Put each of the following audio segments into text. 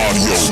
Check it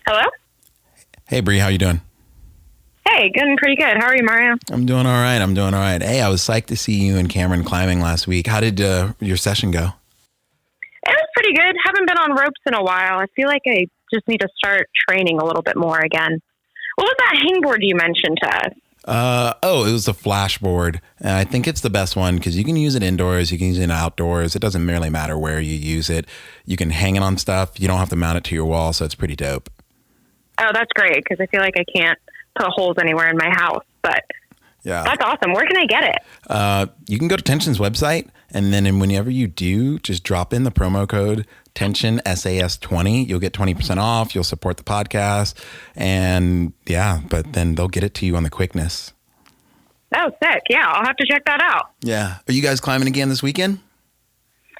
Hello? Hey, Bree, how you doing? Hey, good, pretty good. How are you, Mario? I'm doing all right. Hey, I was psyched to see you and Cameron climbing last week. How did your session go? It was pretty good. Haven't been on ropes in a while. I feel like I just need to start training a little bit more again. What was that hangboard you mentioned to us? It was the flashboard. And I think it's the best one because you can use it indoors, you can use it outdoors. It doesn't really matter where you use it. You can hang it on stuff. You don't have to mount it to your wall, so it's pretty dope. Oh, that's great because I feel like I can't put holes anywhere in my house, but yeah, that's awesome. Where can I get it? You can go to Tension's website, and then whenever you do, just drop in the promo code Tension SAS20. You'll get 20% off. You'll support the podcast, and yeah, but then they'll get it to you on the quickness. Oh, sick. Yeah, I'll have to check that out. Yeah. Are you guys climbing again this weekend?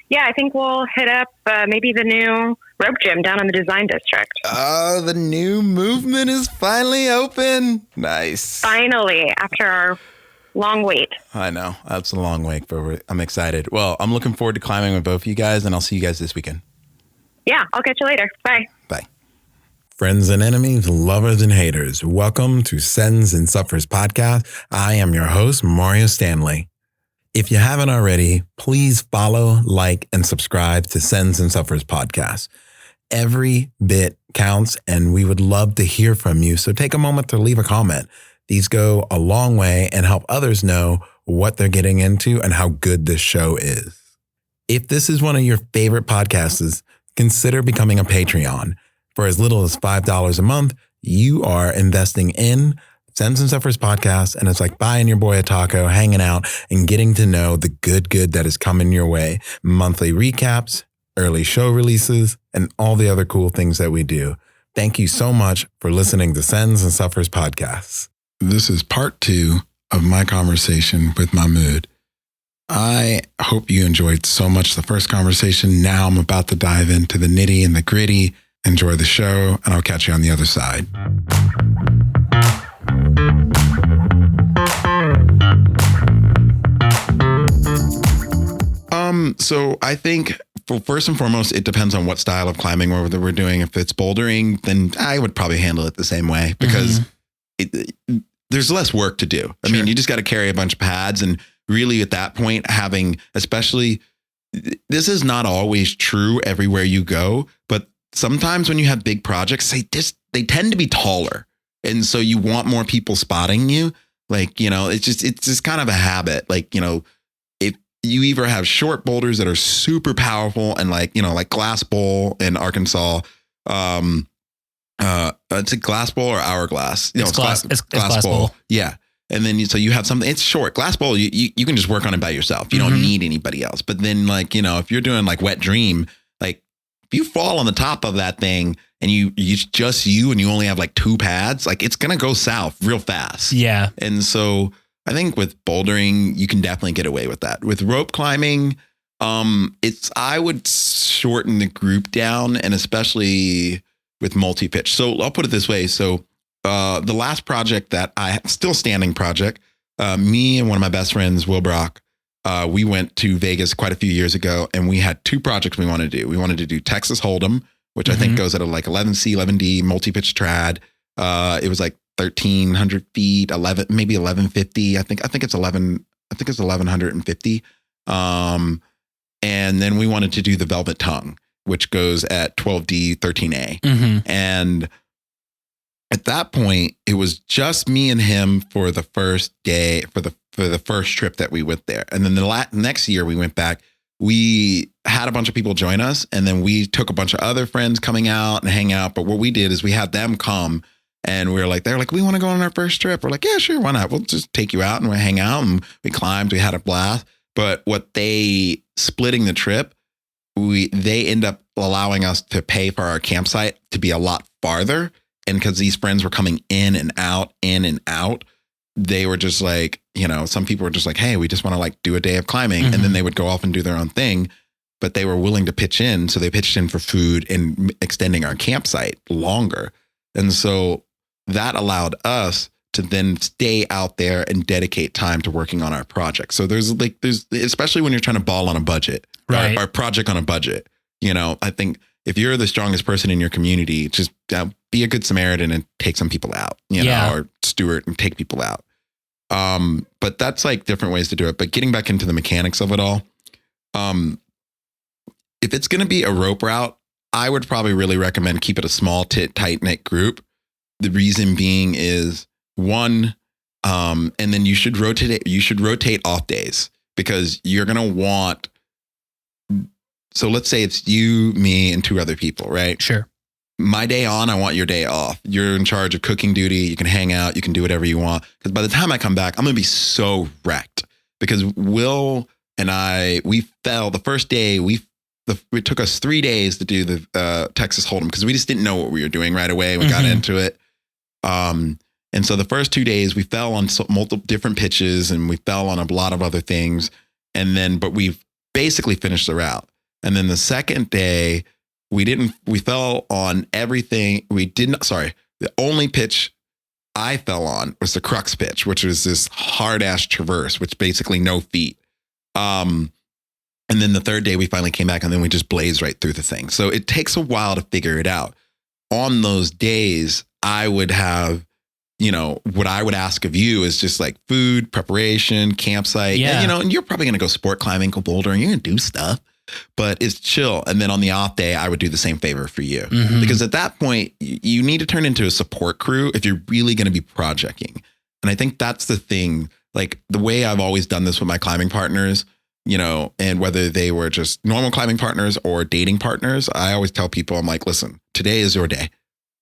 Yeah, I think we'll hit up maybe the new rope gym down in the Design District. Oh, the new movement is finally open. Nice. Finally, after our long wait. I know. That's a long wait, but I'm excited. Well, I'm looking forward to climbing with both of you guys, and I'll see you guys this weekend. Yeah, I'll catch you later. Bye. Bye. Friends and enemies, lovers and haters, welcome to Sends and Suffers podcast. I am your host, Mario Stanley. If you haven't already, please follow, like, and subscribe to Sends and Suffers podcast. Every bit counts, and we would love to hear from you. So take a moment to leave a comment. These go a long way and help others know what they're getting into and how good this show is. If this is one of your favorite podcasts, consider becoming a Patreon. For as little as $5 a month, you are investing in Sends and Suffers podcast, and it's like buying your boy a taco, hanging out, and getting to know the good that is coming your way. Monthly recaps, early show releases, and all the other cool things that we do. Thank you so much for listening to Sends and Suffers podcasts. This is part 2 of my conversation with Mahmud. I hope you enjoyed so much the first conversation. Now I'm about to dive into the nitty and the gritty. Enjoy the show, and I'll catch you on the other side. So I think first and foremost, it depends on what style of climbing we're doing. If it's bouldering, then I would probably handle it the same way because there's less work to do. I mean, you just got to carry a bunch of pads, and really at that point, having, especially, this is not always true everywhere you go, but sometimes when you have big projects, they tend to be taller. And so you want more people spotting you. Like, you know, it's just kind of a habit. Like, you know, if you either have short boulders that are super powerful and like, you know, like Glass Bowl in Arkansas, it's a Glass Bowl or Hourglass. It's Glass Bowl. Yeah. And then so you have something, it's short. Glass Bowl, you can just work on it by yourself. You don't need anybody else. But then like, you know, if you're doing like Wet Dream, like if you fall on the top of that thing and you just and you only have like 2 pads, like it's going to go south real fast. Yeah. And so I think with bouldering, you can definitely get away with that. With rope climbing, I would shorten the group down, and especially with multi-pitch. So I'll put it this way. So the last project that still standing project, me and one of my best friends, Will Brock, we went to Vegas quite a few years ago, and we had 2 projects we wanted to do. We wanted to do Texas Hold'em, which I think goes at like 11C, 11D, multi-pitch trad. It was like 1,300 feet, 1150. I think it's 1,150. And then we wanted to do the Velvet Tongue, which goes at 12D, 13A. And at that point, it was just me and him for the first day, for the first trip that we went there. And then the next year we went back, we had a bunch of people join us, and then we took a bunch of other friends coming out and hang out. But what we did is we had them come, and we were like, they're like, we want to go on our first trip. We're like, yeah, sure, why not? We'll just take you out and we hang out, and we climbed. We had a blast. But what they splitting the trip, they end up allowing us to pay for our campsite to be a lot farther. And because these friends were coming in and out, they were just like, some people were just like, hey, we just want to like do a day of climbing. And then they would go off and do their own thing. But they were willing to pitch in. So they pitched in for food and extending our campsite longer. And so that allowed us to then stay out there and dedicate time to working on our project. So there's especially when you're trying to ball on a budget, right? Or project on a budget. I think if you're the strongest person in your community, just be a good Samaritan and take some people out, or steward and take people out. But that's like different ways to do it. But getting back into the mechanics of it all, if it's going to be a rope route, I would probably really recommend keep it a small, tight knit group. The reason being is one, and then you should rotate off days, because you're going to want, so let's say it's you, me, and 2 other people, right? Sure. My day on, I want your day off. You're in charge of cooking duty. You can hang out. You can do whatever you want. Because by the time I come back, I'm going to be so wrecked, because Will and we fell the first day. It took us 3 days to do the Texas Hold'em, because we just didn't know what we were doing right away. We got into it. And so the first 2 days we fell on multiple different pitches, and we fell on a lot of other things. But we've basically finished the route. And then the second day we fell on everything. The only pitch I fell on was the crux pitch, which was this hard ass traverse, which basically no feet. And then the third day we finally came back, and then we just blazed right through the thing. So it takes a while to figure it out. On those days, I would have, what I would ask of you is just like food, preparation, campsite. Yeah. And you're probably going to go sport climbing, go bouldering, you're going to do stuff, but it's chill. And then on the off day, I would do the same favor for you, because at that point you need to turn into a support crew if you're really going to be projecting. And I think that's the thing, like the way I've always done this with my climbing partners, and whether they were just normal climbing partners or dating partners, I always tell people, I'm like, listen, today is your day.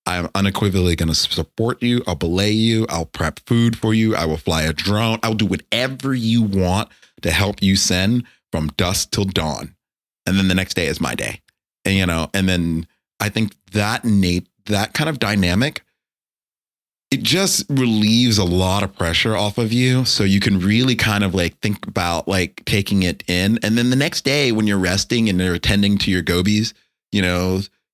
I'm unequivocally going to support you. I'll belay you. I'll prep food for you. I will fly a drone. I'll do whatever you want to help you send from dusk till dawn. And then the next day is my day. And, and then I think that kind of dynamic, it just relieves a lot of pressure off of you. So you can really kind of like think about like taking it in. And then the next day when you're resting and you're attending to your gobies,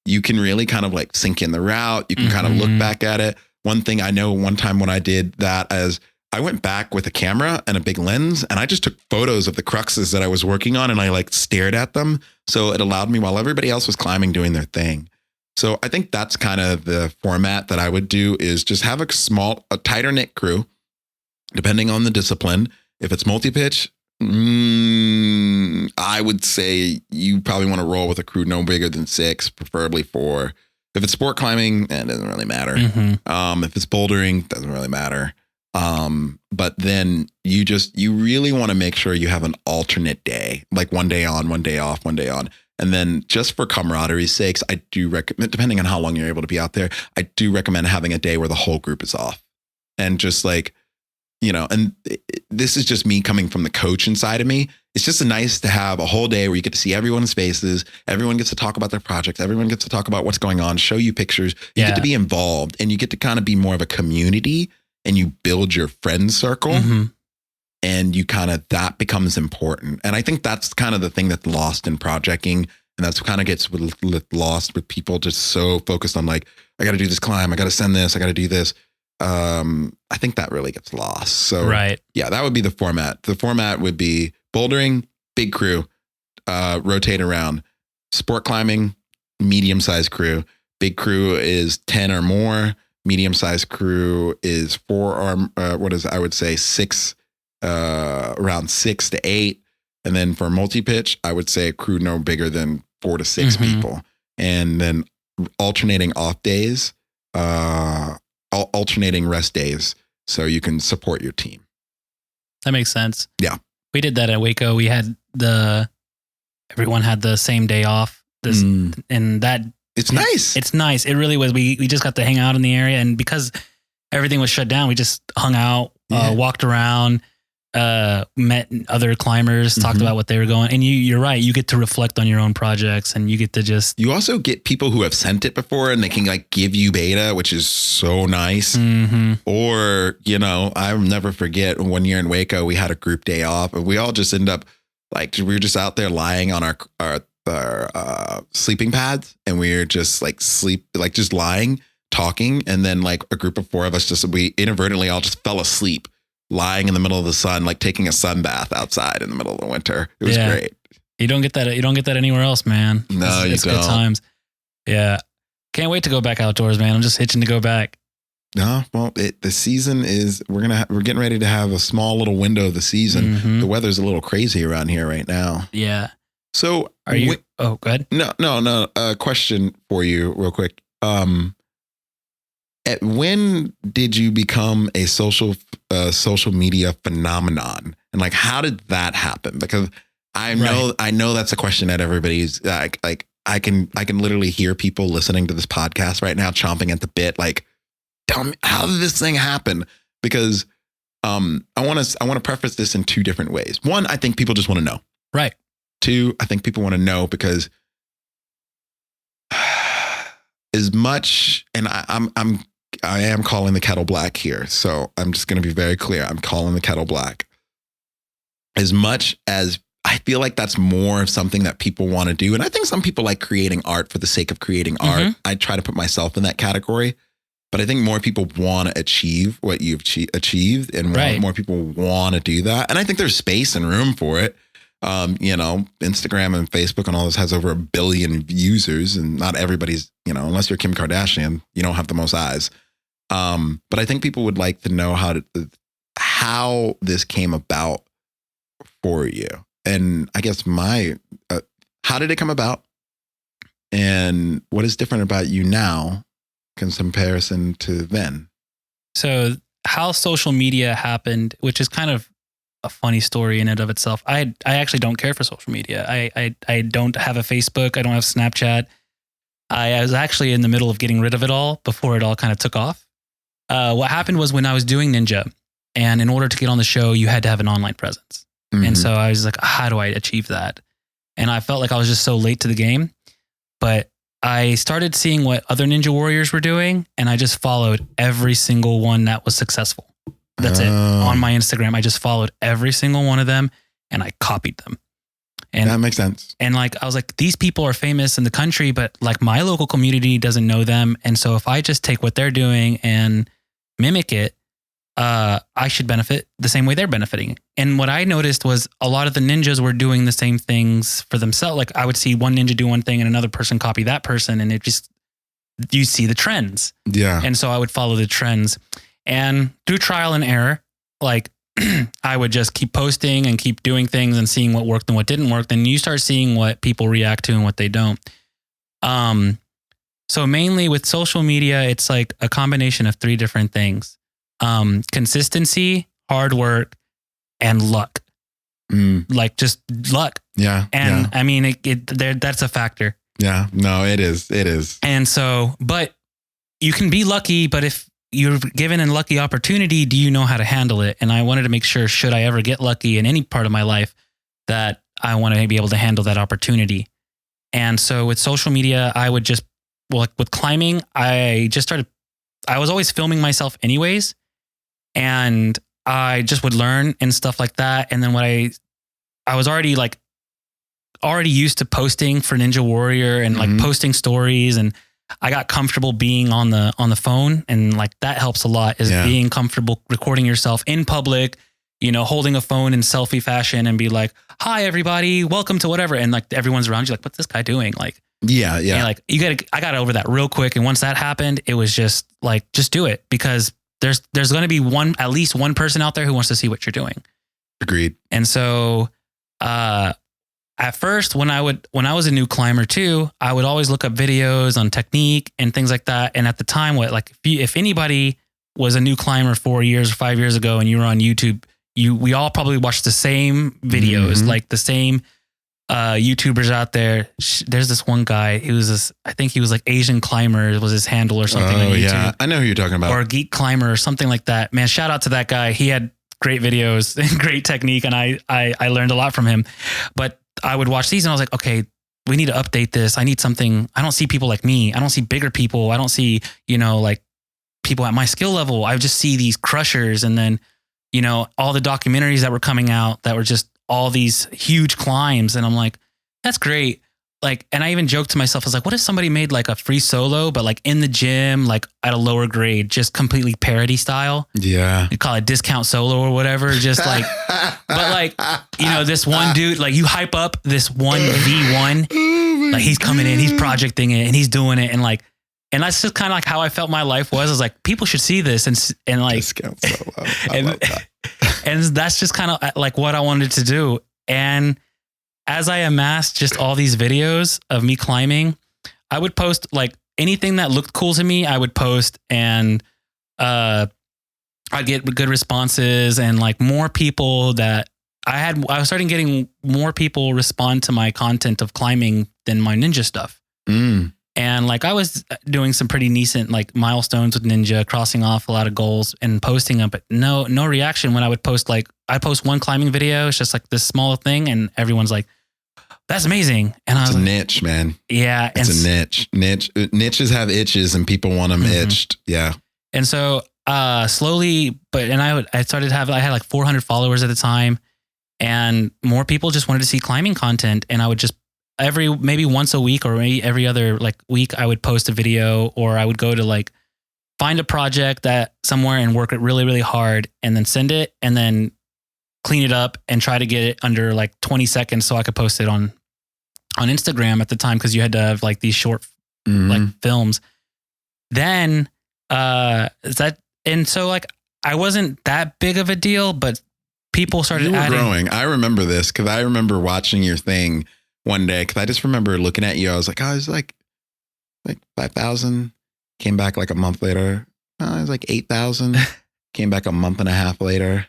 you can really kind of like sink in the route. You can kind of look back at it. One thing I know, one time when I did that, as I went back with a camera and a big lens, and I just took photos of the cruxes that I was working on, and I like stared at them. So it allowed me, while everybody else was climbing, doing their thing. So I think that's kind of the format that I would do, is just have a tighter knit crew, depending on the discipline. If it's multi-pitch, I would say you probably want to roll with a crew no bigger than 6, preferably 4. If it's sport climbing, it doesn't really matter. If it's bouldering, doesn't really matter. But then you really want to make sure you have an alternate day, like one day on, one day off, one day on. And then just for camaraderie's sakes, I do recommend, depending on how long you're able to be out there, I do recommend having a day where the whole group is off. And just like, and this is just me coming from the coach inside of me. It's just nice to have a whole day where you get to see everyone's faces. Everyone gets to talk about their projects. Everyone gets to talk about what's going on, show you pictures. You get to be involved, and you get to kind of be more of a community, and you build your friend circle, and you kind of, that becomes important. And I think that's kind of the thing that's lost in projecting. And that's kind of gets lost with people just so focused on like, I got to do this climb. I got to send this. I got to do this. I think that really gets lost. So yeah, that would be the format. The format would be bouldering, big crew, rotate around. Sport climbing, medium-sized crew. Big crew is 10 or more. Medium-sized crew is 4 or I would say 6, around 6 to 8. And then for multi-pitch, I would say a crew no bigger than 4 to 6 people. And then alternating off days, alternating rest days, so you can support your team. That makes sense. Yeah. We did that at Waco. We had everyone had the same day off. And that it's nice. It's nice. It really was. We just got to hang out in the area, and because everything was shut down, we just hung out, walked around. met other climbers, talked about what they were going. And you're right. You get to reflect on your own projects, and you get to just. You also get people who have sent it before, and they can like give you beta, which is so nice. Or, you know, I'll never forget 1 year in Waco, we had a group day off, and we all just end up like, we were just out there lying on our sleeping pads, and we were just like just lying, talking. And then like a group of 4 of us we inadvertently all just fell asleep lying in the middle of the sun, like taking a sun bath outside in the middle of the winter. It was great. You don't get that. You don't get that anywhere else, man. No, it's good times. Yeah. Can't wait to go back outdoors, man. I'm just itching to go back. No, well, the season is, we're getting ready to have a small little window of the season. The weather's a little crazy around here right now. Yeah. So are you? Go ahead. No. Question for you real quick. When did you become a social media phenomenon, and like how did that happen? Because I know that's a question that everybody's like I can literally hear people listening to this podcast right now chomping at the bit, like, tell me, how did this thing happen? Because I want to preface this in 2 different ways. 1, I think people just want to know. Right. 2, I think people want to know because as much, and I am calling the kettle black here. So I'm just going to be very clear. I'm calling the kettle black. As much as I feel like that's more of something that people want to do. And I think some people like creating art for the sake of creating art. I try to put myself in that category. But I think more people want to achieve what you've achieved, and more people want to do that. And I think there's space and room for it. You know, Instagram and Facebook and all this has over 1 billion users, and not everybody's, you know, unless you're Kim Kardashian, you don't have the most eyes. But I think people would like to know how this came about for you. And I guess how did it come about? And what is different about you now in comparison to then? So how social media happened, which is kind of a funny story in and of itself. I actually don't care for social media. I don't have a Facebook. I don't have Snapchat. I was actually in the middle of getting rid of it all before it all kind of took off. What happened was when I was doing Ninja, and in order to get on the show, you had to have an online presence. And so I was like, how do I achieve that? And I felt like I was just so late to the game, but I started seeing what other Ninja Warriors were doing, and I just followed every single one that was successful. That's it. On my Instagram, I just followed every single one of them, and I copied them. And that makes sense. And like, I was like, these people are famous in the country, but like my local community doesn't know them. And so if I just take what they're doing and mimic it, I should benefit the same way they're benefiting. And what I noticed was a lot of the ninjas were doing the same things for themselves. Like I would see one ninja do one thing and another person copy that person, and it just, you see the trends. Yeah. And so I would follow the trends, and through trial and error, like I would just keep posting and keep doing things and seeing what worked and what didn't work. Then you start seeing what people react to and what they don't. So mainly with social media, it's like a combination of 3 different things. Consistency, hard work, and luck. Like just luck. Yeah. And I mean, that's a factor. Yeah, no, it is. It is. And so, but you can be lucky, but if you're given a lucky opportunity, do you know how to handle it? And I wanted to make sure, should I ever get lucky in any part of my life, that I want to be able to handle that opportunity. And so with social media, I would just, well, with climbing, I was always filming myself anyways. And I just would learn and stuff like that. And then when I was already used to posting for Ninja Warrior and like posting stories, and I got comfortable being on the phone, and like that helps a lot, is being comfortable recording yourself in public, you know, holding a phone in selfie fashion and be like, hi everybody, welcome to whatever. And like everyone's around you like, what's this guy doing? Like, yeah. And like I got over that real quick. And once that happened, it was just like, just do it, because there's going to be at least one person out there who wants to see what you're doing. Agreed. And so, at first, when I was a new climber too, I would always look up videos on technique and things like that. And at the time, if anybody was a new climber 4 years or 5 years ago and you were on YouTube, we all probably watched the same videos, like the same YouTubers out there. There's this one guy who was I think he was like Asian Climber was his handle or something. Oh, on YouTube. Yeah. I know who you're talking about. Or Geek Climber or something like that. Man, shout out to that guy. He had great videos and great technique. And I learned a lot from him, but I would watch these and I was like, okay, we need to update this. I need something. I don't see people like me. I don't see bigger people. I don't see, like people at my skill level. I just see these crushers. And then, all the documentaries that were coming out that were just all these huge climbs. And I'm like, that's great. Like, and I even joked to myself, I was like, what if somebody made like a free solo, but like in the gym, like at a lower grade, just completely parody style. Yeah. You call it discount solo or whatever. Just like, but like, this one dude, like you hype up this one V1, like he's coming in, he's projecting it and he's doing it. And like, and that's just kind of like how I felt my life was. I was like, people should see this and like, discount solo. I love that. And that's just kind of like what I wanted to do. And as I amassed just all these videos of me climbing, I would post like anything that looked cool to me. I would post and I'd get good responses and like more people that I was starting getting more people respond to my content of climbing than my ninja stuff. Mm. And like I was doing some pretty decent like milestones with ninja, crossing off a lot of goals and posting them, but no reaction when I would post. Like I post one climbing video. It's just like this small thing and everyone's like, that's amazing. And I was like, niche, man. Yeah. It's a niche. Niches have itches and people want them itched. Yeah. And so slowly, I had like 400 followers at the time and more people just wanted to see climbing content. And I would just maybe once a week or maybe every other like week, I would post a video or I would go to like find a project that somewhere and work it really, really hard and then send it and then clean it up and try to get it under like 20 seconds so I could post it on Instagram at the time. Cause you had to have like these short like films. Then, so like I wasn't that big of a deal, but people started growing. I remember this cause I remember watching your thing one day. Cause I just remember looking at you. I was like, I was like 5,000 came back like a month later. I was like 8,000 came back a month and a half later.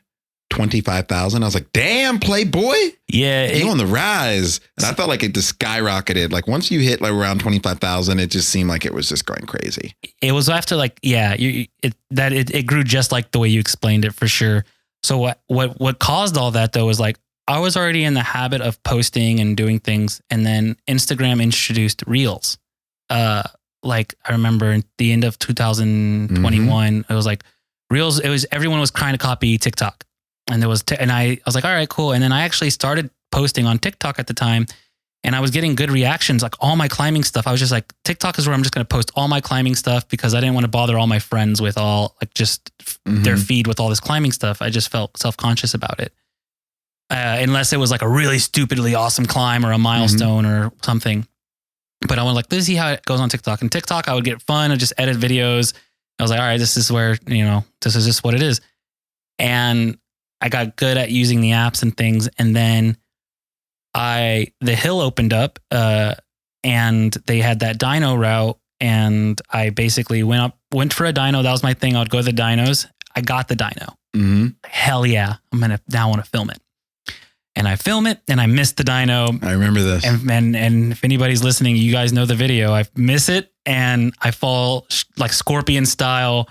25,000. I was like, damn, Playboy. Yeah. You on the rise. And I felt like it just skyrocketed. Like once you hit like around 25,000, it just seemed like it was just going crazy. It was after like, yeah, it grew just like the way you explained it for sure. So what caused all that though was like, I was already in the habit of posting and doing things. And then Instagram introduced Reels. Like I remember at the end of 2021, it was like Reels, everyone was trying to copy TikTok. And I was like, all right, cool. And then I actually started posting on TikTok at the time and I was getting good reactions, like all my climbing stuff. I was just like, TikTok is where I'm just going to post all my climbing stuff because I didn't want to bother all my friends with all like just their feed with all this climbing stuff. I just felt self-conscious about it. Unless it was like a really stupidly awesome climb or a milestone or something. But I was like, let's see how it goes on TikTok. And TikTok, I would get fun and just edit videos. I was like, all right, this is where, this is just what it is. And I got good at using the apps and things. And then the hill opened up and they had that dyno route. And I basically went for a dyno. That was my thing. I would go to the dynos. I got the dyno. Hell yeah. I'm going to now want to film it. And I film it and I missed the dyno. I remember this. And if anybody's listening, you guys know the video. I miss it and I fall like scorpion style.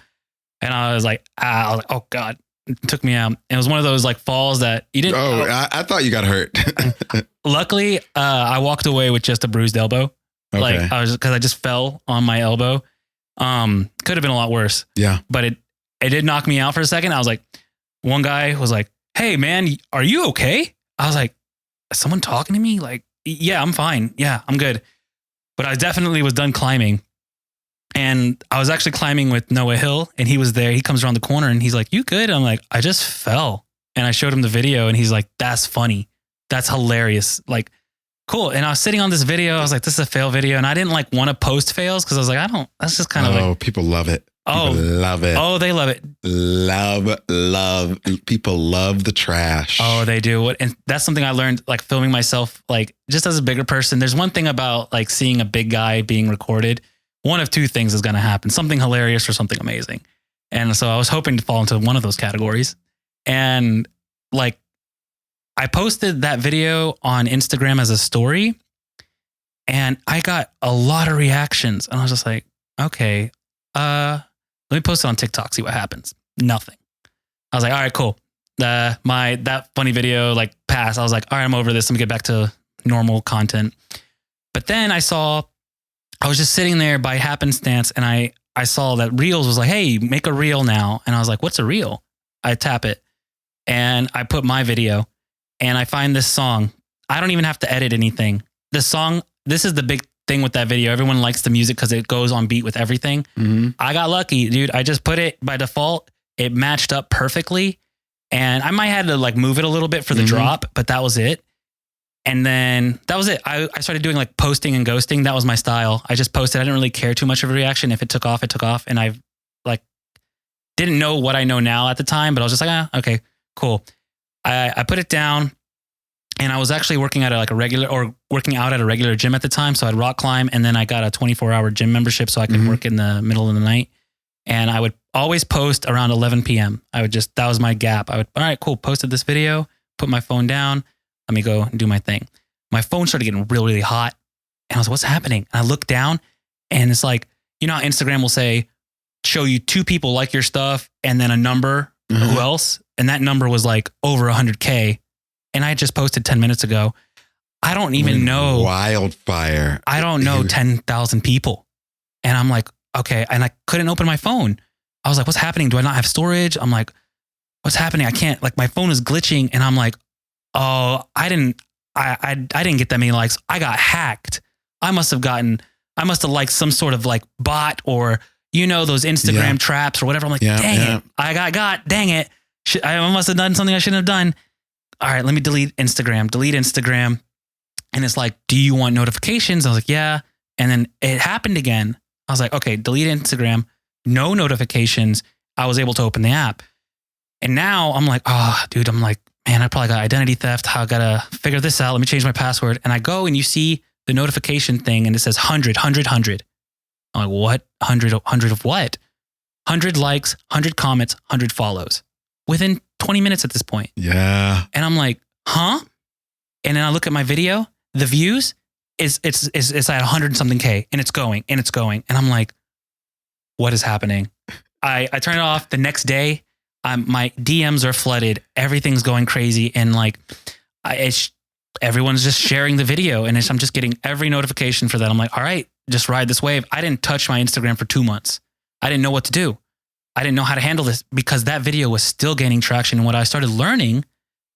And I was like, oh God. It took me out. And it was one of those like falls that you didn't. I thought you got hurt. Luckily, I walked away with just a bruised elbow. Okay. Like because I just fell on my elbow. Could have been a lot worse. Yeah. But it did knock me out for a second. I was like, one guy was like, hey man, are you okay? I was like, is someone talking to me? Like, yeah, I'm fine. Yeah, I'm good. But I definitely was done climbing. And I was actually climbing with Noah Hill and he was there. He comes around the corner and he's like, you good? I'm like, I just fell. And I showed him the video and he's like, that's funny. That's hilarious. Like, cool. And I was sitting on this video. I was like, this is a fail video. And I didn't like want to post fails because I was like, that's just kind of like. Oh, people love it. People love it. Oh, they love it. Love. People love the trash. Oh, they do. And that's something I learned, like filming myself, like just as a bigger person. There's one thing about like seeing a big guy being recorded. One of two things is going to happen, something hilarious or something amazing. And so I was hoping to fall into one of those categories. And like, I posted that video on Instagram as a story and I got a lot of reactions and I was just like, okay, let me post it on TikTok, see what happens. Nothing. I was like, all right, cool. that funny video like passed. I was like, all right, I'm over this. Let me get back to normal content. But then I was just sitting there by happenstance, and I saw that Reels was like, hey, make a reel now. And I was like, what's a reel? I tap it and I put my video and I find this song. I don't even have to edit anything. The song, this is the big thing with that video. Everyone likes the music because it goes on beat with everything. Mm-hmm. I got lucky, dude. I just put it by default. It matched up perfectly. And I might have to like move it a little bit for the drop, but that was it. And then that was it. I started doing like posting and ghosting. That was my style. I just posted. I didn't really care too much of a reaction. If it took off, it took off. And I like didn't know what I know now at the time, but I was just like, okay, cool. I put it down, and I was actually working out at a regular gym at the time. So I'd rock climb, and then I got a 24-hour gym membership so I could work in the middle of the night. And I would always post around 11 p.m. That was my gap. All right, cool. Posted this video, put my phone down. Let me go and do my thing. My phone started getting really, really hot. And I was like, what's happening? And I looked down, and it's like, you know how Instagram will say, show you 2 people like your stuff and then a number, who else? And that number was like over 100K. And I just posted 10 minutes ago. I don't even know. Wildfire. I don't know 10,000 people. And I'm like, okay. And I couldn't open my phone. I was like, what's happening? Do I not have storage? I'm like, what's happening? I can't, like, my phone is glitching. And I'm like, oh, I didn't get that many likes. I got hacked. I must have liked some sort of like bot or, you know, those Instagram traps or whatever. I'm like, dang it. I got, dang it. I must have done something I shouldn't have done. All right, let me delete Instagram. And it's like, do you want notifications? I was like, yeah. And then it happened again. I was like, okay, delete Instagram. No notifications. I was able to open the app. And now I'm like, oh, dude, I'm like, man, I probably got identity theft. I got to figure this out. Let me change my password. And I go and you see the notification thing and it says 100. I'm like, what? 100 of what? 100 likes, 100 comments, 100 follows within 20 minutes at this point. Yeah. And I'm like, huh? And then I look at my video, the views it's at 100 something K and it's going. And I'm like, what is happening? I turn it off the next day. My DMs are flooded. Everything's going crazy. And like, everyone's just sharing the video and I'm just getting every notification for that. I'm like, all right, just ride this wave. I didn't touch my Instagram for 2 months. I didn't know what to do. I didn't know how to handle this because that video was still gaining traction. And what I started learning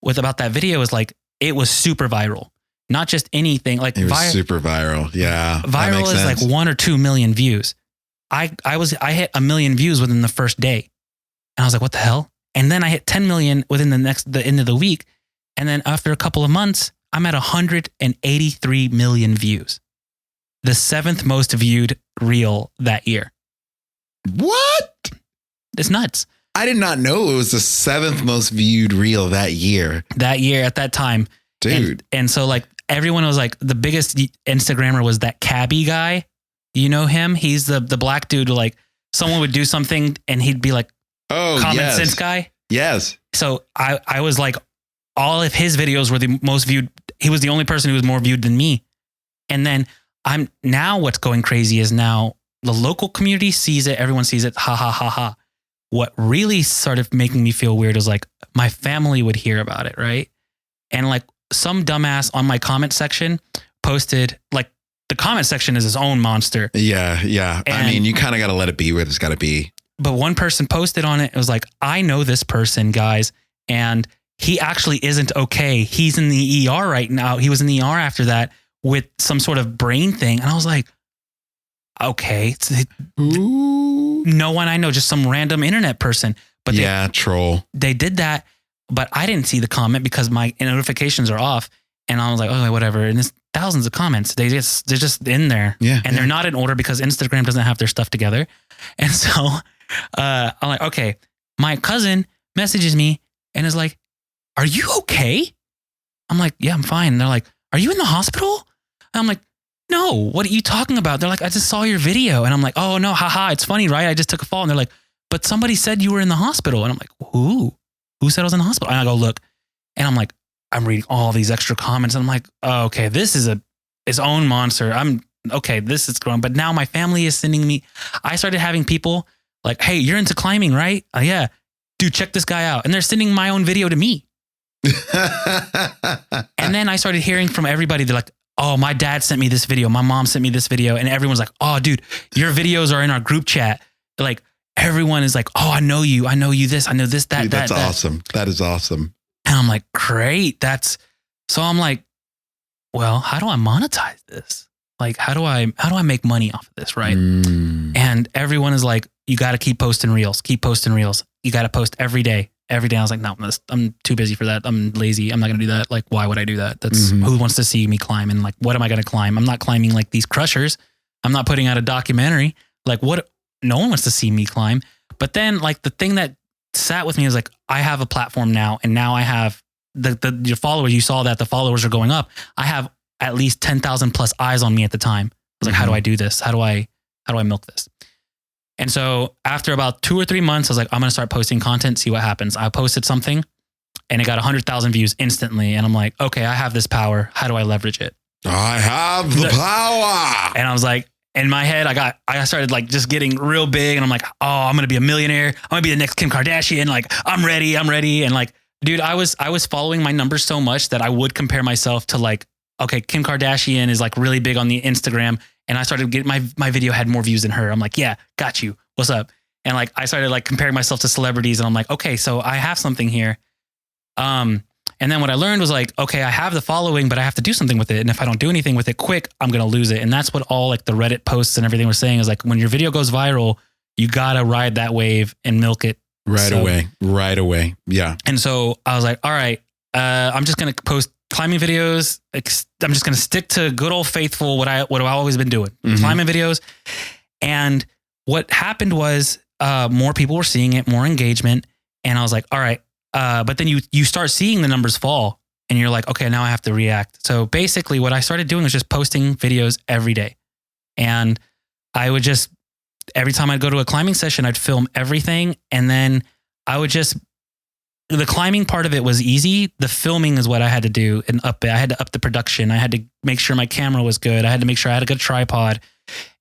about that video is like, it was super viral, not just anything like it was super viral. Yeah. Viral is like 1 or 2 million views. I hit 1 million views within the first day. And I was like, what the hell? And then I hit 10 million within the end of the week. And then after a couple of months, I'm at 183 million views. The 7th most viewed reel that year. What? It's nuts. I did not know it was the 7th most viewed reel that year. At that time. Dude. And so like everyone was like, the biggest Instagrammer was that Cabby guy. You know him? He's the black dude who like someone would do something and he'd be like, oh, common sense guy. Yes. So I was like, all of his videos were the most viewed. He was the only person who was more viewed than me. And then now what's going crazy is now the local community sees it. Everyone sees it. Ha ha ha ha. What really started making me feel weird was like my family would hear about it. Right. And like some dumbass on my comment section posted, like, the comment section is its own monster. Yeah. Yeah. I mean, you kind of got to let it be where it's got to be. But one person posted on it. It was like, I know this person, guys. And he actually isn't okay. He's in the ER right now. He was in the ER after that with some sort of brain thing. And I was like, okay. No one I know, just some random internet person. But troll. They did that, but I didn't see the comment because my notifications are off. And I was like, okay, whatever. And there's thousands of comments. They're just in there. Yeah. And they're not in order because Instagram doesn't have their stuff together. And so I'm like, okay. My cousin messages me and is like, are you okay? I'm like, yeah, I'm fine. And they're like, are you in the hospital? And I'm like, no, what are you talking about? They're like, I just saw your video. And I'm like, oh no, haha, it's funny, right? I just took a fall. And they're like, but somebody said you were in the hospital. And I'm like, who? Who said I was in the hospital? And I go, look. And I'm like, I'm reading all these extra comments. And I'm like, oh, okay, this is its own monster. This is growing. But now my family is sending me, I started having people like, hey, you're into climbing, right? Yeah. dude, check this guy out. And they're sending my own video to me. And then I started hearing from everybody. They're like, oh, my dad sent me this video. My mom sent me this video. And everyone's like, oh, dude, your videos are in our group chat. Like everyone is like, oh, I know you this, I know this, that, Dude, that's that. awesome. That is awesome. And I'm like, great. So I'm like, well, how do I monetize this? Like, how do I make money off of this? Right. And everyone is like, you got to keep posting reels. You got to post every day. I was like, no, I'm too busy for that. I'm lazy. I'm not going to do that. Like, why would I do that? That's who wants to see me climb? And like, what am I going to climb? I'm not climbing like these crushers. I'm not putting out a documentary. Like what? No one wants to see me climb. But then like the thing that sat with me is like, I have a platform now. And now I have your followers. You saw that the followers are going up. I have at least 10,000 plus eyes on me at the time. I was like, how do I do this? How do I milk this? And so after about 2 or 3 months, I was like, I'm going to start posting content, see what happens. I posted something and it got 100,000 views instantly. And I'm like, okay, I have this power. How do I leverage it? I have the power. And I was like, in my head, I started like just getting real big and I'm like, oh, I'm going to be a millionaire. I'm going to be the next Kim Kardashian. Like, I'm ready. And like, dude, I was following my numbers so much that I would compare myself to like, okay, Kim Kardashian is like really big on the Instagram. And I started getting my video had more views than her. I'm like, yeah, got you. What's up? And like, I started like comparing myself to celebrities and I'm like, okay, so I have something here. And then what I learned was like, okay, I have the following, but I have to do something with it. And if I don't do anything with it quick, I'm going to lose it. And that's what all like the Reddit posts and everything was saying is like, when your video goes viral, you got to ride that wave and milk it right away. Yeah. And so I was like, all right, I'm just going to post climbing videos. I'm just going to stick to good old faithful, what I've always been doing, climbing videos. And what happened was more people were seeing it, more engagement. And I was like, all right. But then you start seeing the numbers fall and you're like, okay, now I have to react. So basically what I started doing was just posting videos every day. And I would just, every time I'd go to a climbing session, I'd film everything. And then I would just, the climbing part of it was easy. The filming is what I had to do and up it. I had to up the production. I had to make sure my camera was good. I had to make sure I had a good tripod.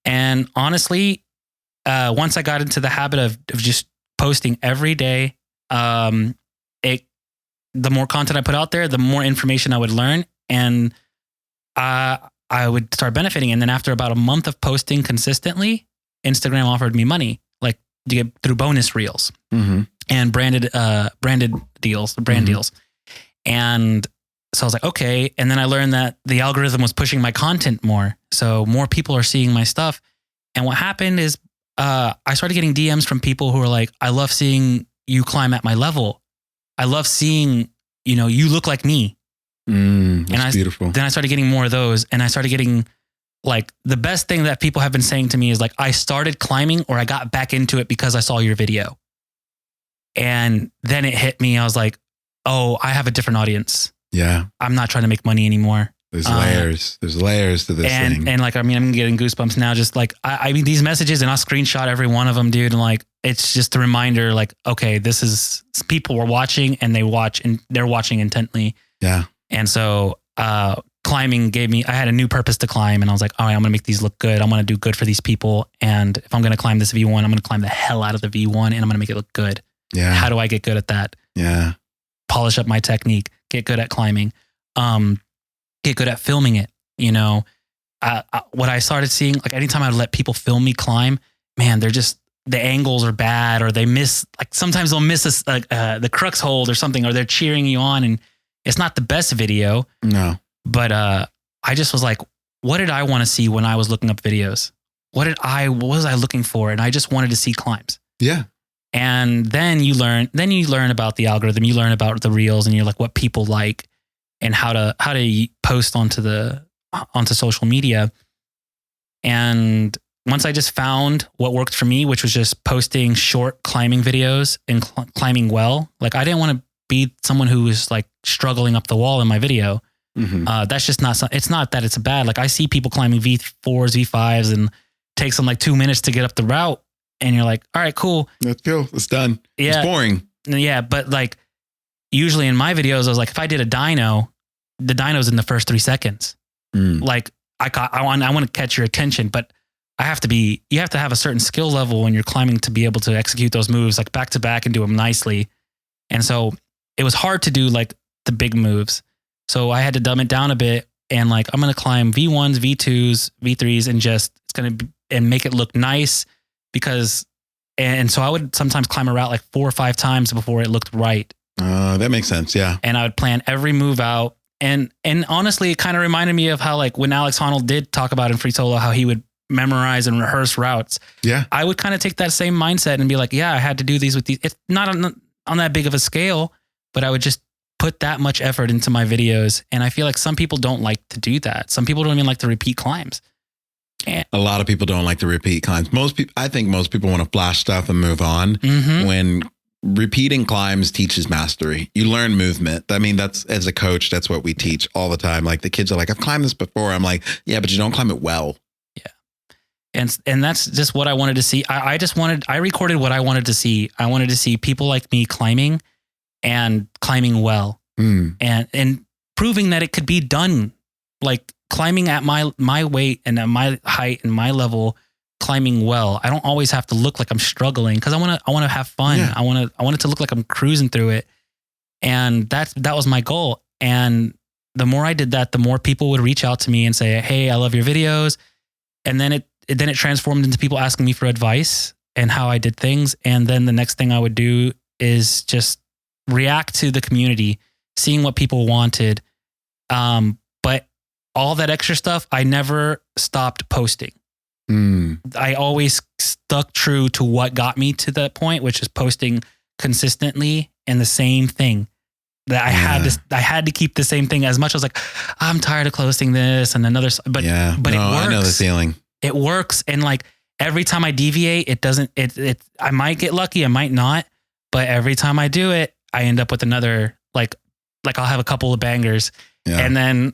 And honestly, once I got into the habit of just posting every day, the more content I put out there, the more information I would learn and I would start benefiting. And then after about a month of posting consistently, Instagram offered me money, like to get through bonus reels and branded deals, brand deals. And so I was like, okay. And then I learned that the algorithm was pushing my content more. So more people are seeing my stuff. And what happened is I started getting DMs from people who are like, I love seeing you climb at my level. I love seeing, you look like me. That's beautiful. Then I started getting more of those and I started getting like the best thing that people have been saying to me is like, I started climbing or I got back into it because I saw your video. And then it hit me. I was like, oh, I have a different audience. Yeah. I'm not trying to make money anymore. There's layers. There's layers to this thing. And like, I mean, I'm getting goosebumps now. Just like, I mean, these messages and I'll screenshot every one of them, dude. And like, it's just a reminder like, okay, this is people were watching and they're watching intently. Yeah. And so, climbing I had a new purpose to climb. And I was like, all right, I'm going to make these look good. I want to do good for these people. And if I'm going to climb this V1, I'm going to climb the hell out of the V1 and I'm going to make it look good. Yeah. How do I get good at that? Yeah. Polish up my technique, get good at climbing, get good at filming it. What I started seeing, like anytime I let people film me climb, man, they're just, the angles are bad or they miss, like sometimes they'll miss the crux hold or something, or they're cheering you on and it's not the best video. No. But I just was like, what did I want to see when I was looking up videos? What was I looking for? And I just wanted to see climbs. Yeah. And then you learn about the algorithm, you learn about the reels and you're like what people like and how to post onto social media. And once I just found what worked for me, which was just posting short climbing videos and climbing well, like I didn't want to be someone who was like struggling up the wall in my video. That's just not, it's not that it's bad. Like I see people climbing V4s, V5s and takes them like 2 minutes to get up the route. And you're like, all right, cool. Let's go. It's done. Yeah. It's boring. Yeah. But like usually in my videos, I was like, if I did a dyno, the dyno's in the first 3 seconds. Like I want to catch your attention, but you have to have a certain skill level when you're climbing to be able to execute those moves like back to back and do them nicely. And so it was hard to do like the big moves. So I had to dumb it down a bit and like, I'm going to climb V1s, V2s, V3s and just, it's going to and make it look nice and so I would sometimes climb a route like 4 or 5 times before it looked right. That makes sense. Yeah. And I would plan every move out. And honestly, it kind of reminded me of how like when Alex Honnold did talk about in Free Solo, how he would memorize and rehearse routes. Yeah. I would kind of take that same mindset and be like, yeah, I had to do these with these. It's not on that big of a scale, but I would just put that much effort into my videos. And I feel like some people don't like to do that. Some people don't even like to repeat climbs. A lot of people don't like to repeat climbs. I think most people want to flash stuff and move on. Mm-hmm. When repeating climbs teaches mastery, you learn movement. I mean, that's as a coach, that's what we teach all the time. Like the kids are like, I've climbed this before. I'm like, yeah, but you don't climb it well. Yeah. And that's just what I wanted to see. I recorded what I wanted to see. I wanted to see people like me climbing and climbing well and proving that it could be done. Like climbing at my weight and at my height and my level, climbing well. I don't always have to look like I'm struggling because I want to have fun. Yeah. I want it to look like I'm cruising through it. And that was my goal. And the more I did that, the more people would reach out to me and say, "Hey, I love your videos." And then it transformed into people asking me for advice and how I did things. And then the next thing I would do is just react to the community, seeing what people wanted. But all that extra stuff, I never stopped posting. I always stuck true to what got me to that point, which is posting consistently and the same thing. That I had to keep the same thing as much as like, I'm tired of posting this and another, but it works. I know the feeling. It works. And like every time I deviate, I might get lucky, I might not, but every time I do it, I end up with another, like I'll have a couple of bangers and then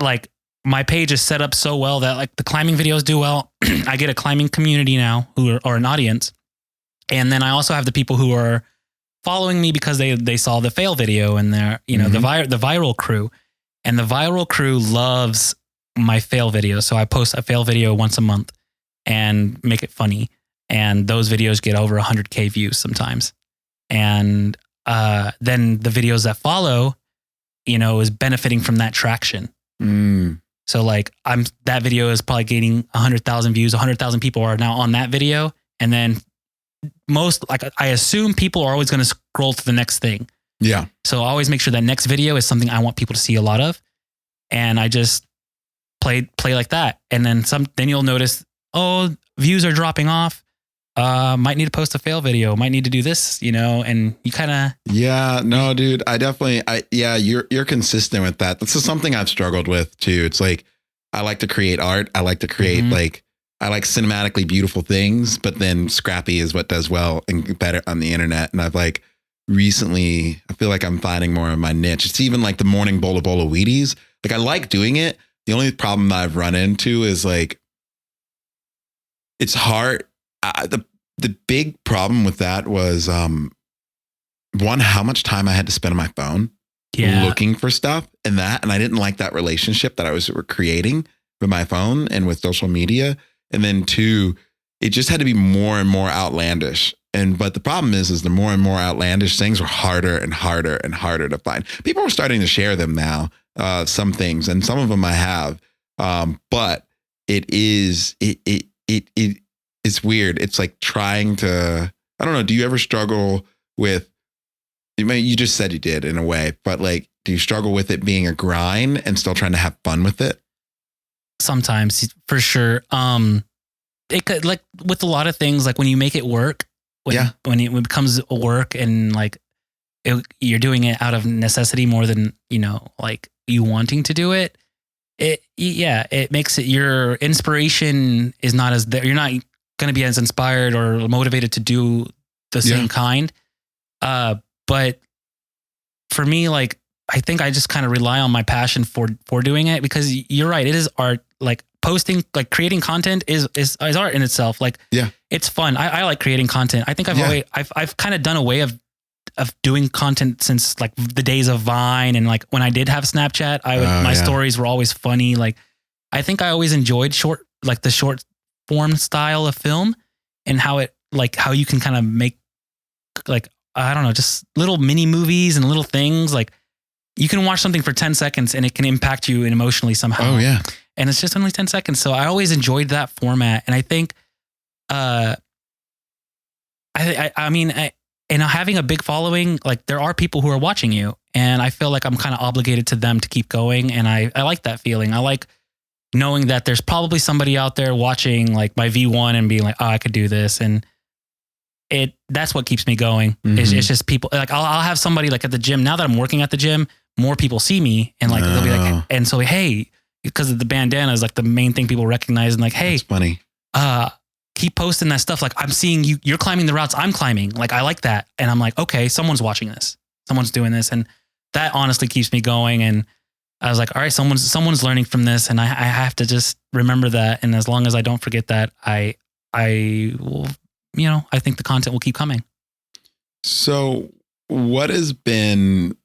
like my page is set up so well that like the climbing videos do well. I get a climbing community now who are an audience. And then I also have the people who are following me because they saw the fail video and they're, the viral crew, and the viral crew loves my fail video. So I post a fail video once a month and make it funny. And those videos get over 100K views sometimes. And then the videos that follow, is benefiting from that traction. So like that video is probably gaining 100,000 views. 100,000 people are now on that video. And then I assume people are always going to scroll to the next thing. Yeah. So I always make sure that next video is something I want people to see a lot of. And I just play like that. And then you'll notice, views are dropping off. Might need to post a fail video, might need to do this, and you kind of. Yeah, no, dude, you're consistent with that. This is something I've struggled with too. It's like, I like to create art. I like to create I like cinematically beautiful things, but then scrappy is what does well and better on the internet. And I've like recently, I feel like I'm finding more of my niche. It's even like the morning bowl of Wheaties. Like I like doing it. The only problem that I've run into is like, it's hard. The big problem with that was one, how much time I had to spend on my phone looking for stuff and I didn't like that relationship that I was creating with my phone and with social media. And then 2, it just had to be more and more outlandish. But the problem is the more and more outlandish things were harder and harder and harder to find. People are starting to share them now, some things, and some of them I have. But it's weird. It's like trying to, I don't know. Do you ever struggle with, you just said you did in a way, but like, do you struggle with it being a grind and still trying to have fun with it? Sometimes, for sure. It could, like with a lot of things, like when you make it work, when it becomes a work and like you're doing it out of necessity more than, like you wanting to do it. It makes it, your inspiration is not as there. You're not going to be as inspired or motivated to do the same kind. But for me, like, I think I just kind of rely on my passion for doing it, because you're right. It is art. Like posting, like creating content is art in itself. Like, it's fun. I like creating content. I think I've kind of done a way of doing content since like the days of Vine. And like when I did have Snapchat, my stories were always funny. Like, I think I always enjoyed the short form style of film and how you can kind of make like, I don't know, just little mini movies and little things. Like you can watch something for 10 seconds and it can impact you emotionally somehow. Oh yeah. And it's just only 10 seconds. So I always enjoyed that format. And I think, and having a big following, like there are people who are watching you, and I feel like I'm kind of obligated to them to keep going. And I like that feeling. I like knowing that there's probably somebody out there watching like my V1 and being like, oh, I could do this. And that's what keeps me going. Mm-hmm. It's just people like, I'll have somebody like at the gym. Now that I'm working at the gym, more people see me and like, they'll be like, and so, hey, because of the bandana is like the main thing people recognize and like, hey, it's funny. Keep posting that stuff. Like I'm seeing you're climbing the routes I'm climbing. Like I like that. And I'm like, okay, someone's watching this. Someone's doing this. And that honestly keeps me going. And I was like, all right, someone's learning from this. And I have to just remember that. And as long as I don't forget that, I will, I think the content will keep coming. So what has been,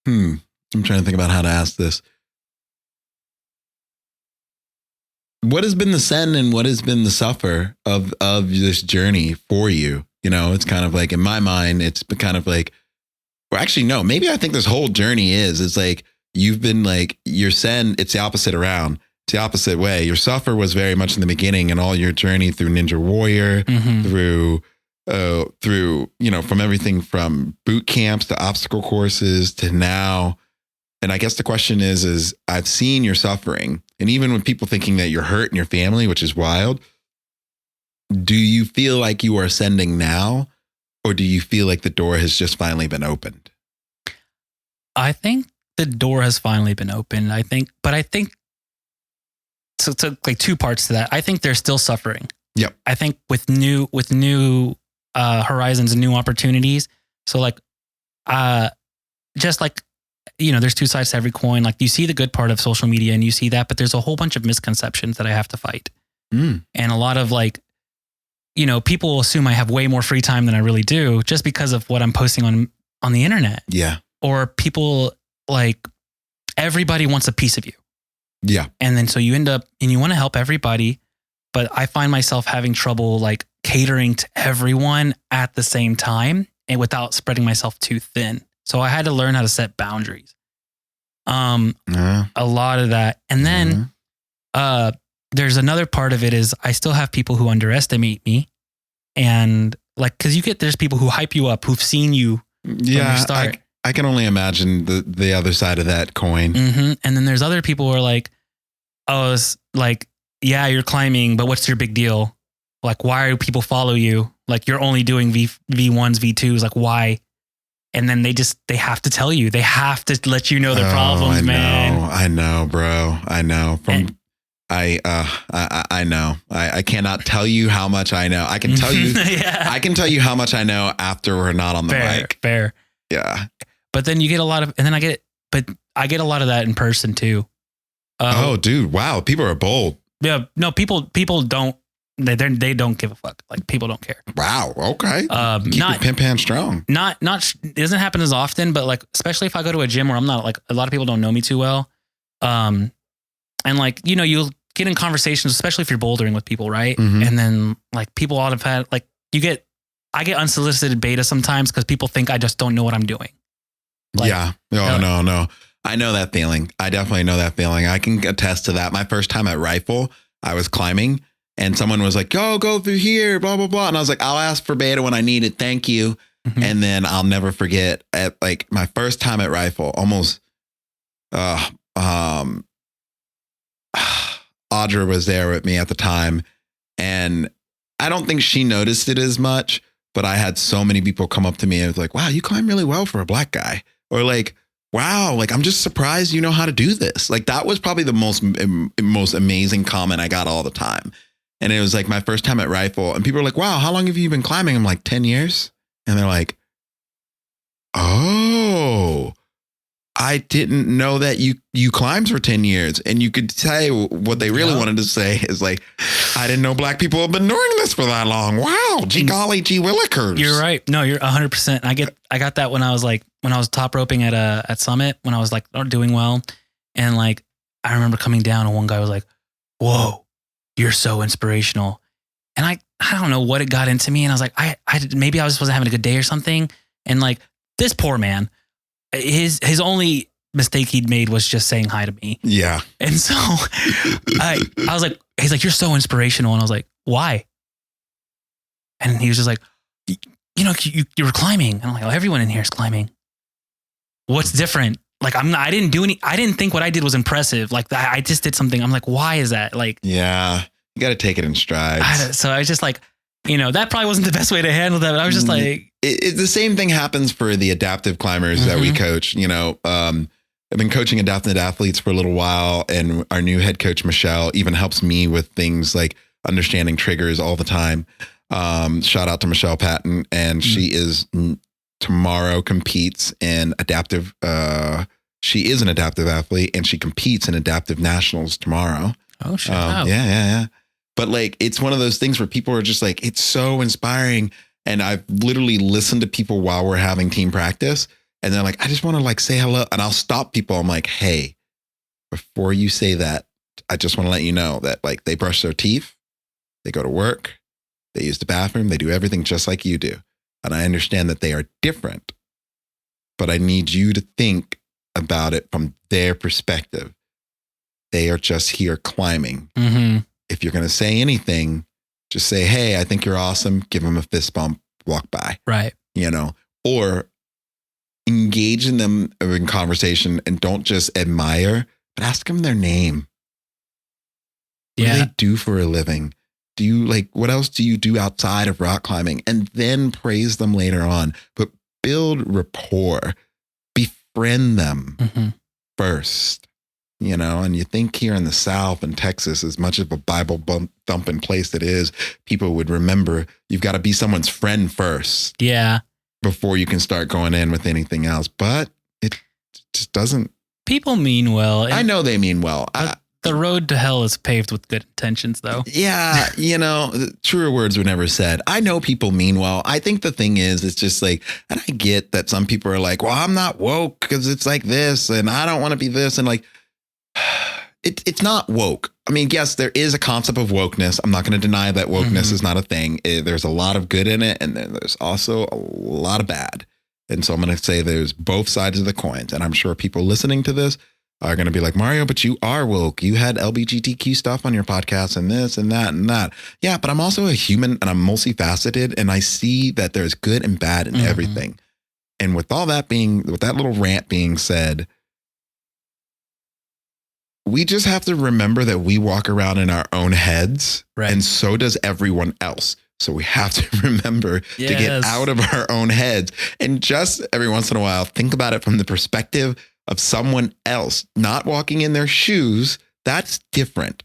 I'm trying to think about how to ask this. What has been the send and what has been the suffer of this journey for you? It's kind of like in my mind, it's kind of like, well, actually, no, maybe I think this whole journey it's like, you've been like your send, it's the opposite around. It's the opposite way. Your suffer was very much in the beginning and all your journey through Ninja Warrior, through, from everything from boot camps to obstacle courses to now. And I guess the question is I've seen your suffering. And even when people thinking that you're hurt in your family, which is wild, do you feel like you are ascending now? Or do you feel like the door has just finally been opened? I think the door has finally been opened. I think so like two parts to that. I think they're still suffering. Yep. I think with new horizons and new opportunities. So like, just like, there's two sides to every coin. Like you see the good part of social media and you see that, but there's a whole bunch of misconceptions that I have to fight. And a lot of like, people assume I have way more free time than I really do just because of what I'm posting on the internet. Yeah. Or people like everybody wants a piece of you. Yeah. And then so you end up and you want to help everybody, but I find myself having trouble like catering to everyone at the same time and without spreading myself too thin. So I had to learn how to set boundaries. A lot of that. And then there's another part of it is I still have people who underestimate me. And like, cause there's people who hype you up, who've seen you from your start. I can only imagine the other side of that coin. And then there's other people who are like, oh, it's like, yeah, you're climbing, but what's your big deal? Like, why do people follow you? Like you're only doing V1s, V2s, like why? And then they have to tell you, they have to let you know their problems, man. I know, bro. I know. I know. I cannot tell you how much I know. I can tell you, I can tell you how much I know after we're not on the mic. Fair. Yeah. But then you get a lot of, and then I get a lot of that in person too. Oh, dude. Wow. People are bold. Yeah. No, people don't, they don't give a fuck. Like people don't care. Wow. Okay. Keep not it pimp hand strong. Not, it doesn't happen as often, but like, especially if I go to a gym where I'm not like, a lot of people don't know me too well. And like, you'll get in conversations, especially if you're bouldering with people. Right. And then like people ought to have had like, I get unsolicited beta sometimes because people think I just don't know what I'm doing. Like, yeah. No. I know that feeling. I definitely know that feeling. I can attest to that. My first time at Rifle, I was climbing and someone was like, go through here, blah, blah, blah. And I was like, I'll ask for beta when I need it. Thank you. And then I'll never forget at like my first time at Rifle, almost, Audra was there with me at the time. And I don't think she noticed it as much, but I had so many people come up to me and was like, wow, you climb really well for a black guy. Or like, wow, like I'm just surprised you know how to do this. Like that was probably the most amazing comment I got all the time. And it was like my first time at Rifle and people were like, wow, how long have you been climbing? I'm like 10 years. And they're like, oh, I didn't know that you climbed for 10 years. And you could say what they really wanted to say is like, I didn't know black people have been doing this for that long. Wow. Gee golly, gee willikers. You're right. No, you're 100%. I got that when I was top roping at Summit, when I was like doing well. And like, I remember coming down and one guy was like, whoa, you're so inspirational. And I don't know what it got into me. And I was like, maybe I wasn't having a good day or something. And like this poor man, his only mistake he'd made was just saying hi to me. Yeah. And so I was like, he's like, you're so inspirational. And I was like, why? And he was just like, you were climbing. And I'm like, oh, everyone in here is climbing. What's different? Like, I didn't think what I did was impressive. Like I just did something. I'm like, why is that? Like, yeah, you got to take it in strides. So I was just like, that probably wasn't the best way to handle that. But I was just like, the same thing happens for the adaptive climbers that we coach. I've been coaching adaptive athletes for a little while, and our new head coach, Michelle, even helps me with things like understanding triggers all the time. Shout out to Michelle Patton, and she is tomorrow competes in adaptive. She is an adaptive athlete, and she competes in adaptive nationals tomorrow. Oh, shit. Yeah. But like, it's one of those things where people are just like, it's so inspiring. And I've literally listened to people while we're having team practice, and they're like, I just want to like say hello. And I'll stop people. I'm like, hey, before you say that, I just want to let you know that like they brush their teeth, they go to work, they use the bathroom, they do everything just like you do. And I understand that they are different, but I need you to think about it from their perspective. They are just here climbing. Mm-hmm. If you're going to say anything, just say, hey, I think you're awesome. Give them a fist bump, walk by. Right. Or engage in them in conversation, and don't just admire, but ask them their name. What do they do for a living? Do you what else do you do outside of rock climbing? And then praise them later on, but build rapport, befriend them first, and you think here in the South and Texas, as much of a Bible thumping place it is, people would remember you've got to be someone's friend first. Yeah. Before you can start going in with anything else. But it just doesn't. People mean well. I know they mean well. The road to hell is paved with good intentions, though. Yeah. Truer words were never said. I know people mean well. I think the thing is, it's just like, and I get that some people are like, well, I'm not woke because it's like this and I don't want to be this. And like, it's not woke. I mean, yes, there is a concept of wokeness. I'm not going to deny that wokeness is not a thing. There's a lot of good in it, and then there's also a lot of bad. And so I'm going to say there's both sides of the coin. And I'm sure people listening to this are going to be like, Mario, but you are woke. You had LGBTQ stuff on your podcast and this and that and that. Yeah, but I'm also a human, and I'm multifaceted, and I see that there's good and bad in everything. And with that little rant being said, we just have to remember that we walk around in our own heads, right? And so does everyone else. So we have to remember to get out of our own heads, and just every once in a while, think about it from the perspective of someone else, not walking in their shoes. That's different.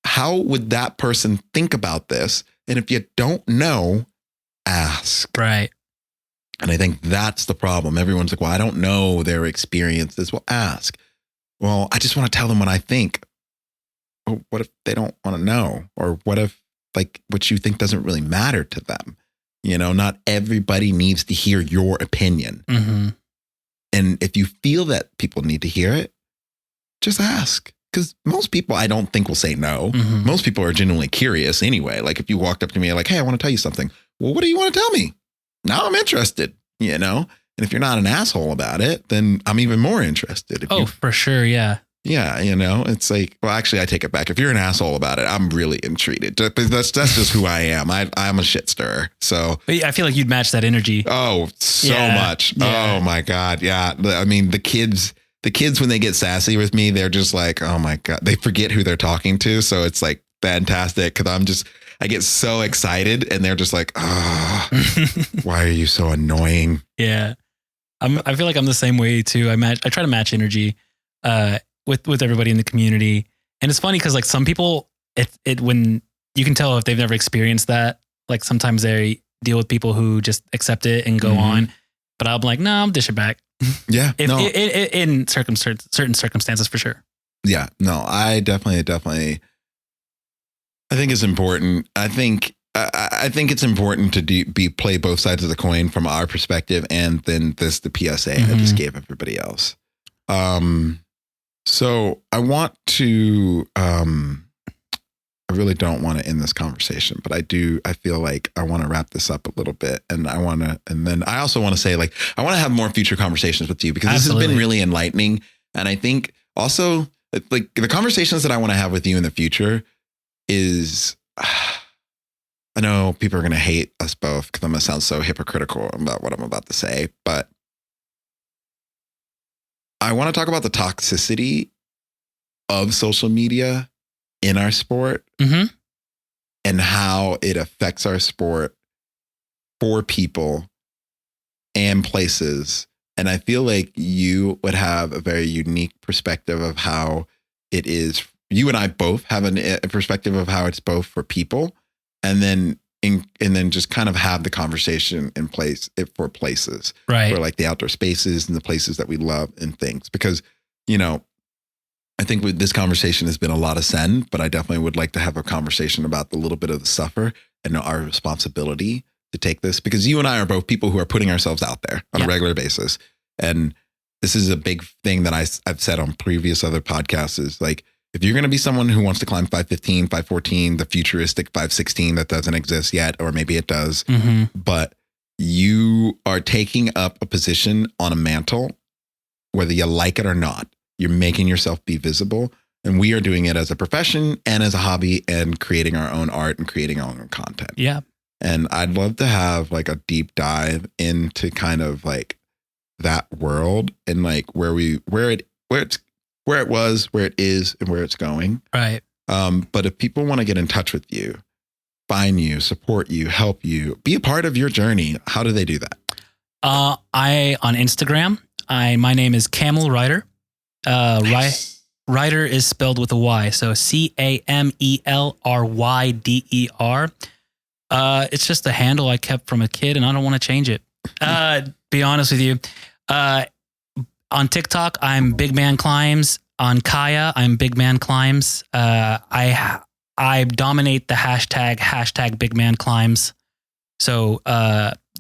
How would that person think about this? And if you don't know, ask. Right. And I think that's the problem. Everyone's like, well, I don't know their experiences. Well, ask. Well, I just want to tell them what I think. Well, what if they don't want to know? Or what if what you think doesn't really matter to them? Not everybody needs to hear your opinion. And if you feel that people need to hear it, just ask. Because most people, I don't think, will say no. Most people are genuinely curious anyway. Like if you walked up to me and like, hey, I want to tell you something. Well, what do you want to tell me? Now I'm interested, And if you're not an asshole about it, then I'm even more interested. For sure. Yeah. Yeah. It's like, well, actually, I take it back. If you're an asshole about it, I'm really intrigued. That's just who I am. I'm a shit stirrer. So but I feel like you'd match that energy. Oh, so much. Yeah. Oh my God. Yeah. I mean, the kids, when they get sassy with me, they're just like, oh my God, they forget who they're talking to. So it's like fantastic. Cause I get so excited, and they're just like, oh, why are you so annoying? Yeah. I feel like I'm the same way too. I try to match energy, with everybody in the community. And it's funny because like some people, when you can tell if they've never experienced that, like sometimes they deal with people who just accept it and go on. But I'm like, no, I'm dish it back. Yeah. In certain circumstances for sure. Yeah. No, I definitely. I think it's important. I think it's important to play both sides of the coin from our perspective, and then the PSA I just gave everybody else. So I want to really don't want to end this conversation, but I feel like I want to wrap this up a little bit, and then I also want to say, like, I want to have more future conversations with you, because this has been really enlightening. And I think also, like, the conversations that I want to have with you in the future is, I know people are going to hate us both because I'm going to sound so hypocritical about what I'm about to say, but I want to talk about the toxicity of social media in our sport, and how it affects our sport for people and places. And I feel like you would have a very unique perspective of how it is. You and I both have a perspective of how it's both for people, and then just kind of have the conversation in place for places, right? For like the outdoor spaces and the places that we love and things. Because, you know, I think with this conversation has been a lot of send, but I definitely would like to have a conversation about the little bit of the suffer and our responsibility to take this, because you and I are both people who are putting ourselves out there on a regular basis. And this is a big thing that I've said on previous other podcasts, is like, if you're going to be someone who wants to climb 515, 514, the futuristic 516 that doesn't exist yet, or maybe it does, but you are taking up a position on a mantle, whether you like it or not. You're making yourself be visible. And we are doing it as a profession and as a hobby, and creating our own art and creating our own content. Yeah. And I'd love to have like a deep dive into kind of like that world, and like where it was, where it is, and where it's going. Right. But if people want to get in touch with you, find you, support you, help you, be a part of your journey, how do they do that? On Instagram, my name is Camel Rider. Nice. Rider is spelled with a Y, so CAMELRYDER. It's just a handle I kept from a kid, and I don't want to change it. Be honest with you. On TikTok, I'm Big Man Climbs. On Kaya, I'm Big Man Climbs. I dominate the hashtag Big Man Climbs. So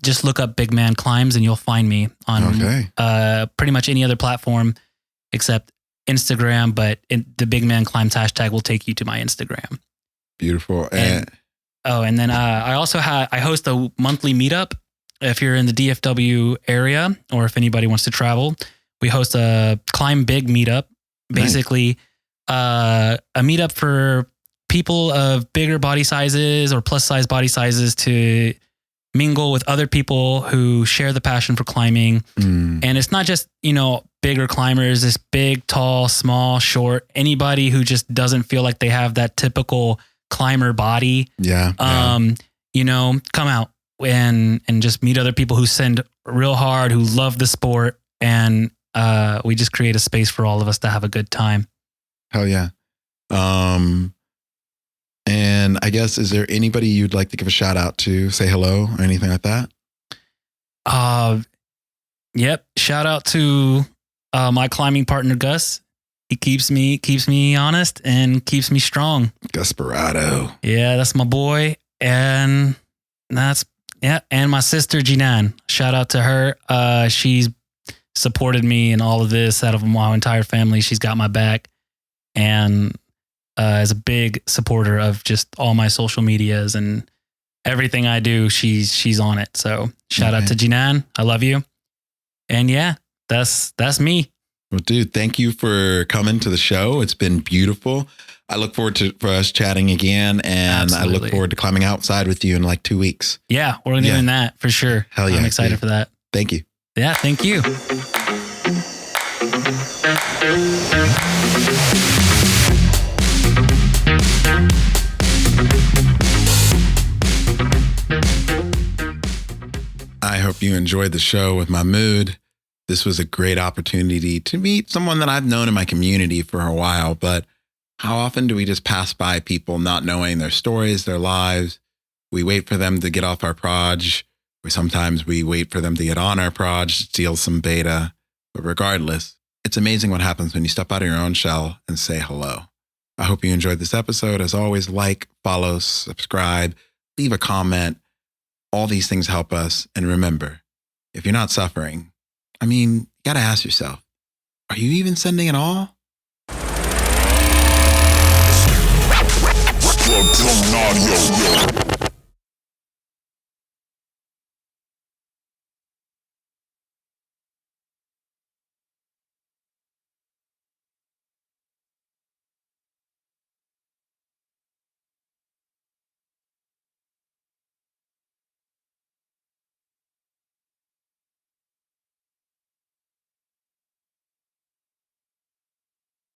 just look up Big Man Climbs and you'll find me on pretty much any other platform except Instagram. But the Big Man Climbs hashtag will take you to my Instagram. Beautiful. And then I also I host a monthly meetup. If you're in the DFW area, or if anybody wants to travel, we host a Climb Big meetup. Basically, a meetup for people of bigger body sizes or plus size body sizes to mingle with other people who share the passion for climbing. And it's not just, bigger climbers, it's big, tall, small, short, anybody who just doesn't feel like they have that typical climber body. Come out and just meet other people who send real hard, who love the sport. And we just create a space for all of us to have a good time. Hell yeah. And I guess, is there anybody you'd like to give a shout out to, say hello or anything like that? Yep. Shout out to my climbing partner, Gus. He keeps me honest and keeps me strong. Gusperado. Yeah, that's my boy. And and my sister, Jinan. Shout out to her. She's supported me in all of this. Out of my entire family, she's got my back, and is a big supporter of just all my social medias and everything I do. She's on it. So shout out to Jinan. I love you. And yeah, that's me. Well, dude, thank you for coming to the show. It's been beautiful. I look forward for us chatting again, and Absolutely. I look forward to climbing outside with you in like 2 weeks. Yeah, we're doing that for sure. Hell yeah. I'm excited for that. Thank you. Yeah, thank you. I hope you enjoyed the show with Mahmud. This was a great opportunity to meet someone that I've known in my community for a while, but how often do we just pass by people not knowing their stories, their lives? We wait for them to get off our proj. Sometimes we wait for them to get on our proj, steal some beta. But regardless, it's amazing what happens when you step out of your own shell and say hello. I hope you enjoyed this episode. As always, like, follow, subscribe, leave a comment. All these things help us. And remember, if you're not suffering, you got to ask yourself, are you even sending it all? DFW Audio.